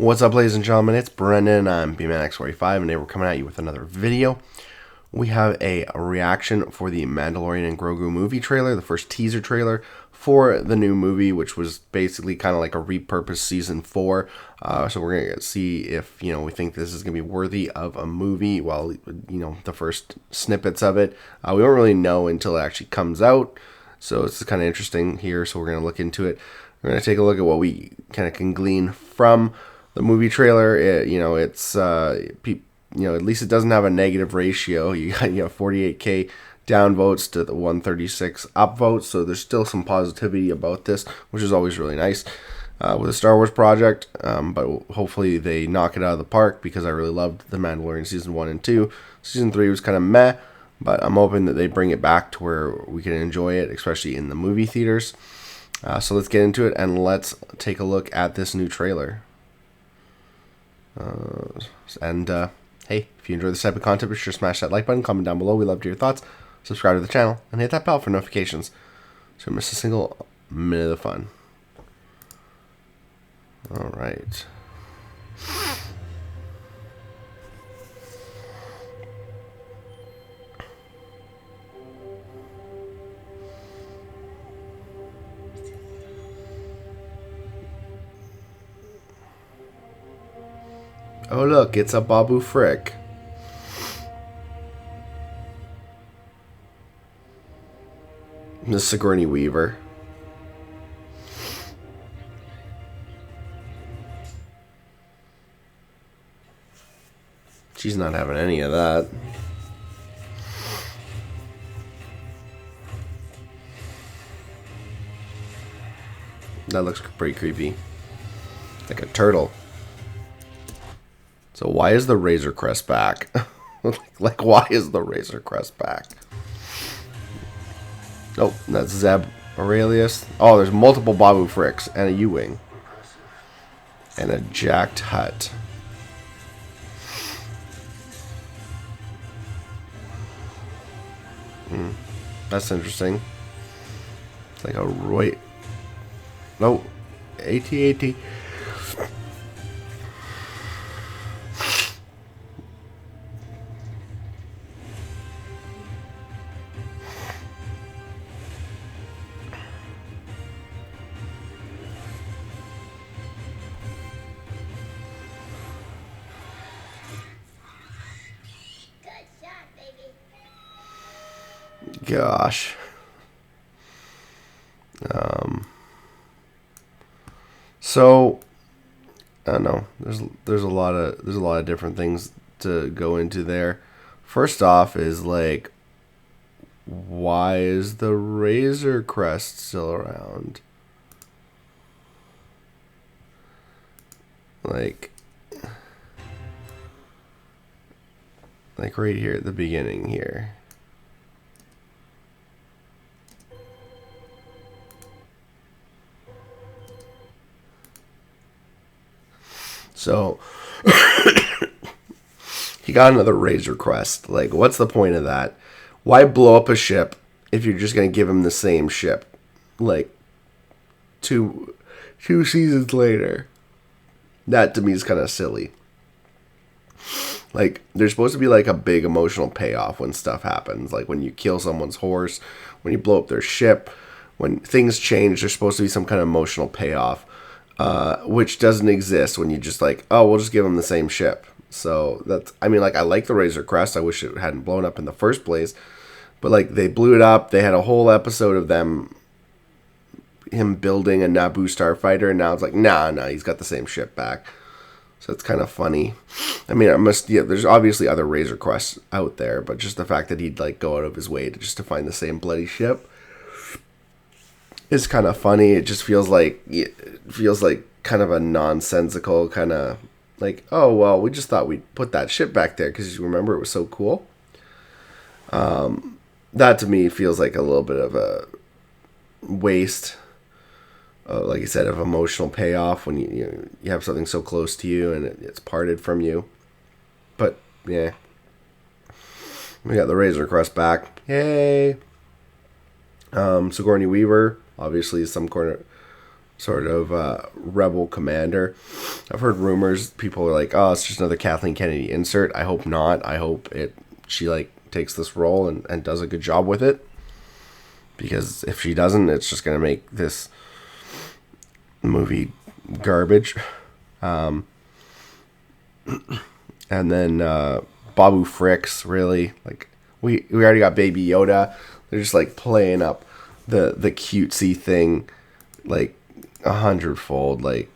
What's up, ladies and gentlemen? It's Brendan. I'm BManX45, and today we're coming at you with another video. We have a reaction for the Mandalorian Grogu movie trailer, the first teaser trailer for the new movie, which was basically kind of like a repurposed season 4. So we're going to see if, we think this is going to be worthy of a movie. Well, the first snippets of it, we won't really know until it actually comes out. So it's kind of interesting here. So we're going to look into it. We're going to take a look at what we kind of can glean from the movie trailer. It's at least it doesn't have a negative ratio. You got 48K down votes to the 136 up votes, so there's still some positivity about this, which is always really nice with a Star Wars project. But hopefully they knock it out of the park, because I really loved The Mandalorian season 1 and 2. Season 3 was kind of meh, but I'm hoping that they bring it back to where we can enjoy it, especially in the movie theaters. So let's get into it and let's take a look at this new trailer. Hey, if you enjoy this type of content, be sure to smash that like button, comment down below. We love to hear your thoughts. Subscribe to the channel and hit that bell for notifications, so you don't miss a single minute of the fun. All right. Oh look, it's a Babu Frick. The Sigourney Weaver. She's not having any of that. That looks pretty creepy. Like a turtle. So why is the Razor Crest back? like, why is the Razor Crest back? Oh, that's Zeb Aurelius. Oh, there's multiple Babu Fricks and a U-Wing. And a jacked hut. That's interesting. It's like a Roy. No, AT-AT. Gosh. So I don't know. There's a lot of different things to go into there. First off is like, why is the Razor Crest still around? Like right here at the beginning here. So he got another Razor Crest. Like, what's the point of that? Why blow up a ship if you're just gonna give him the same ship? Like two seasons later. That to me is kind of silly. Like, there's supposed to be like a big emotional payoff when stuff happens. Like when you kill someone's horse, when you blow up their ship, when things change, there's supposed to be some kind of emotional payoff. Which doesn't exist when you just like, oh, we'll just give them the same ship. So that's, I mean, like, I like the Razor Crest. I wish it hadn't blown up in the first place. But like, they blew it up. They had a whole episode of him building a Naboo starfighter, and now it's like, nah, he's got the same ship back. So it's kind of funny. I mean, there's obviously other Razor Crests out there, but just the fact that he'd like go out of his way to find the same bloody ship is kind of funny. It just feels like kind of a nonsensical kind of like, oh well, we just thought we'd put that ship back there because you remember it was so cool. That to me feels like a little bit of a waste, like I said, of emotional payoff when you have something so close to you and it's parted from you. But yeah, we got the Razor Crest back. Yay! Sigourney Weaver, obviously some sort of rebel commander. I've heard rumors. People are like, "Oh, it's just another Kathleen Kennedy insert." I hope not. I hope she like takes this role and does a good job with it. Because if she doesn't, it's just gonna make this movie garbage. And then Babu Fricks, really, like we already got Baby Yoda. They're just like playing up the cutesy thing like 100-fold. Like,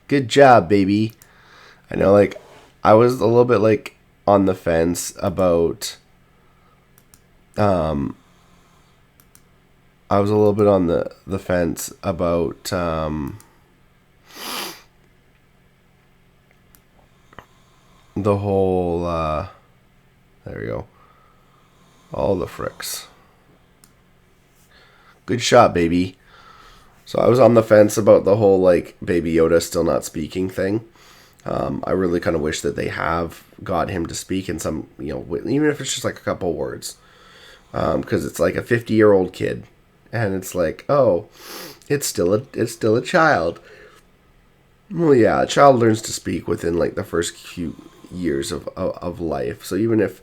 good job, baby. I know, like, I was a little bit like on the fence about I was a little bit on the fence about the whole there we go. All the fricks. Good shot, baby. So I was on the fence about the whole like Baby Yoda still not speaking thing. I really kind of wish that they have got him to speak in some, even if it's just like a couple words, because it's like a 50-year-old kid, and it's like, oh, it's still a child. Well, yeah, a child learns to speak within like the first few years of life. So even if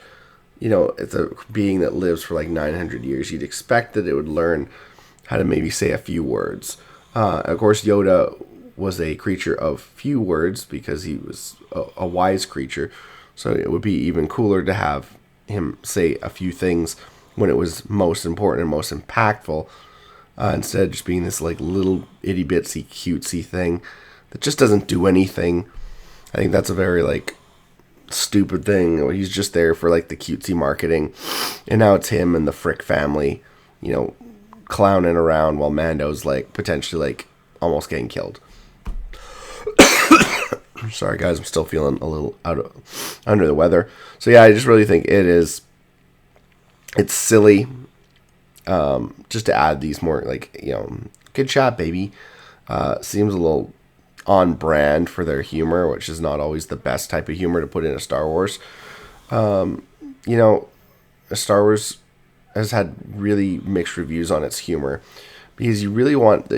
it's a being that lives for like 900 years, you'd expect that it would learn how to maybe say a few words. Of course, Yoda was a creature of few words because he was a wise creature. So it would be even cooler to have him say a few things when it was most important and most impactful, instead of just being this like little itty bitsy cutesy thing that just doesn't do anything. I think that's a very like stupid thing. He's just there for like the cutesy marketing, and now it's him and the Frick family, clowning around while Mando's like potentially like almost getting killed. Sorry guys, I'm still feeling a little under the weather. So yeah, I just really think it's silly, just to add these more like, good shot, baby. Seems a little on brand for their humor, which is not always the best type of humor to put in a Star Wars. Star Wars has had really mixed reviews on its humor, because you really want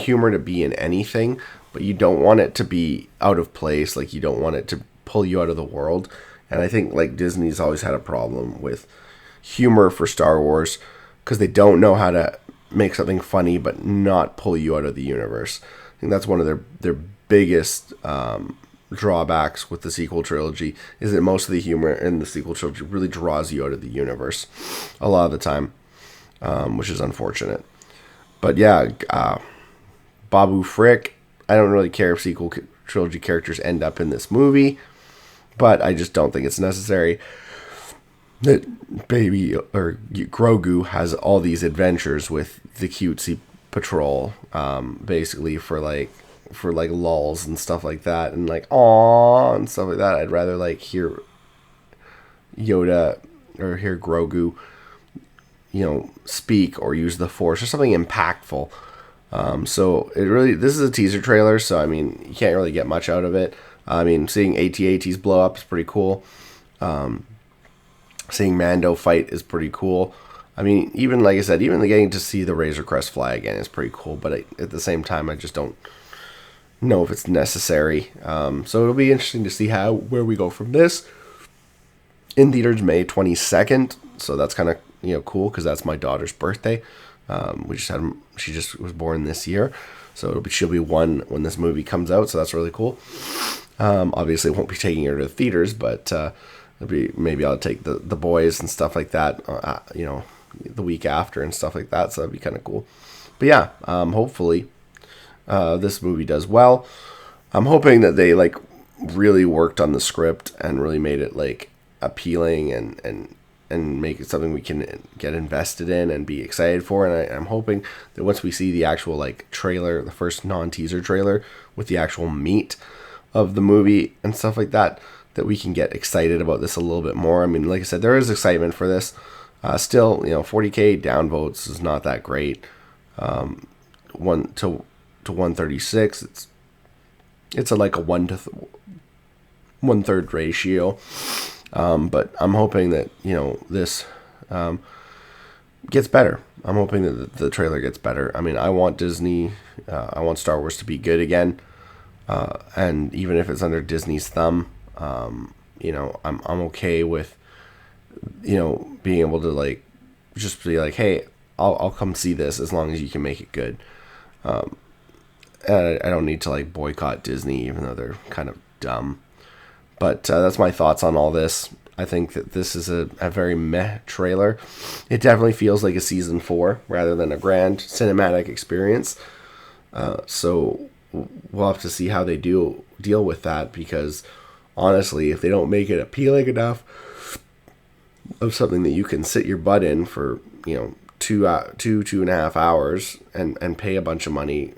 humor to be in anything, but you don't want it to be out of place. Like, you don't want it to pull you out of the world. And I think like Disney's always had a problem with humor for Star Wars, because they don't know how to make something funny but not pull you out of the universe. I think that's one of their biggest drawbacks with the sequel trilogy, is that most of the humor in the sequel trilogy really draws you out of the universe a lot of the time, which is unfortunate. But yeah, Babu Frick, I don't really care if sequel trilogy characters end up in this movie, but I just don't think it's necessary that Baby or Grogu has all these adventures with the cutesy patrol, basically for lulls and stuff like that, and like aww and stuff like that. I'd rather like hear Yoda or hear Grogu, speak or use the Force or something impactful. So this is a teaser trailer, so I mean, you can't really get much out of it. I mean, seeing AT-ATs blow up is pretty cool. Seeing Mando fight is pretty cool. I mean, even like I said, even getting to see the Razor Crest fly again is pretty cool. But at the same time, I just don't know if it's necessary. So it'll be interesting to see where we go from this. In theaters May 22nd, so that's kind of cool, because that's my daughter's birthday. She just was born this year, so she'll be 1 when this movie comes out. So that's really cool. Obviously, won't be taking her to the theaters, but maybe I'll take the boys and stuff like that. The week after and stuff like that. So that'd be kind of cool. But yeah, hopefully this movie does well. I'm hoping that they like really worked on the script and really made it like appealing and make it something we can get invested in and be excited for. And I'm hoping that once we see the actual like trailer, the first non-teaser trailer with the actual meat of the movie and stuff like that, that we can get excited about this a little bit more. I mean, like I said, there is excitement for this. Still, 40K downvotes is not that great. 1 to 136, it's like a 1 to 1/3 ratio. But I'm hoping that this gets better. I'm hoping that the trailer gets better. I mean, I want Disney, I want Star Wars to be good again, and even if it's under Disney's thumb, I'm okay with being able to like just be like, hey, I'll come see this as long as you can make it good. And I don't need to like boycott Disney, even though they're kind of dumb. But that's my thoughts on all this. I think that this is a very meh trailer. It definitely feels like a season 4 rather than a grand cinematic experience. So we'll have to see how they deal with that, because honestly, if they don't make it appealing enough of something that you can sit your butt in for, 2.5 hours and pay a bunch of money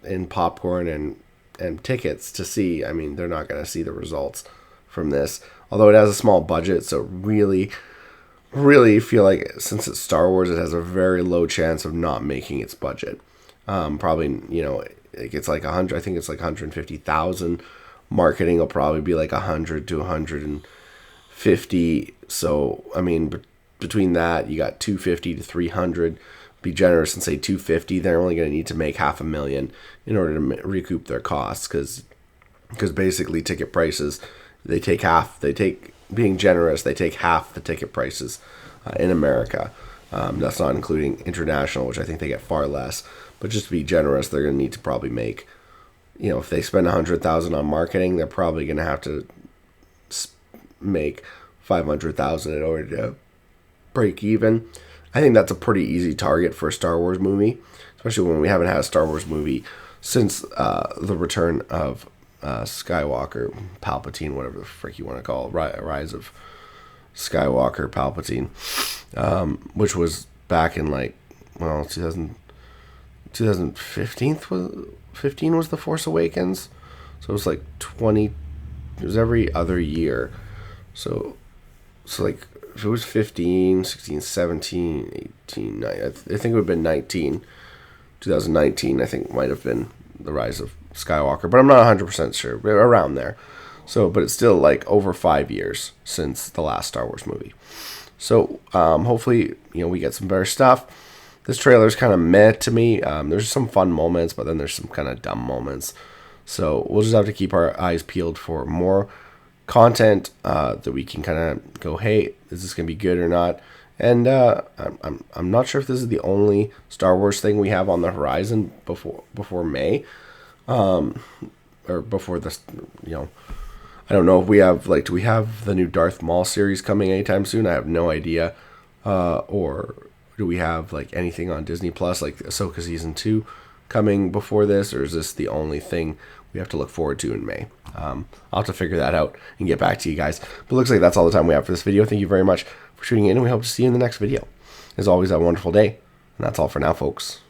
in popcorn and tickets to see, I mean, they're not going to see the results from this. Although it has a small budget, so really, really feel like since it's Star Wars, it has a very low chance of not making its budget. Probably, it's like 100. I think it's like 150,000. Marketing will probably be like 100 to 150. So I mean, between that, you got 250 to 300. Be generous and say 250. They're only going to need to make $500,000 in order to recoup their costs, because basically ticket prices, they take half. Being generous, they take half the ticket prices in America. That's not including international, which I think they get far less. But just to be generous, they're going to need to probably make, if they spend $100,000 on marketing, they're probably going to have to make $500,000 in order to break even. I think that's a pretty easy target for a Star Wars movie, especially when we haven't had a Star Wars movie since the return of Skywalker, Palpatine, whatever the frick you want to call it, Rise of Skywalker, Palpatine, which was back in 2015 was The Force Awakens, so it was like 20. It was every other year, so like if it was 15, 16, 17, 18, 19, I think it would have been 2019, I think might have been The Rise of Skywalker, but I'm not 100% sure, but around there. So, but it's still like over 5 years since the last Star Wars movie. So, hopefully, we get some better stuff. This trailer is kind of meh to me. There's some fun moments, but then there's some kind of dumb moments. So we'll just have to keep our eyes peeled for more content that we can kind of go, hey, is this gonna be good or not? And I'm not sure if this is the only Star Wars thing we have on the horizon before May, or before this. I don't know if we have do we have the new Darth Maul series coming anytime soon? I have no idea. Or do we have anything on Disney Plus, like Ahsoka season 2 coming before this, or is this the only thing we have to look forward to in May? I'll have to figure that out and get back to you guys. But it looks like that's all the time we have for this video. Thank you very much for tuning in, and we hope to see you in the next video. As always, have a wonderful day, and that's all for now, folks.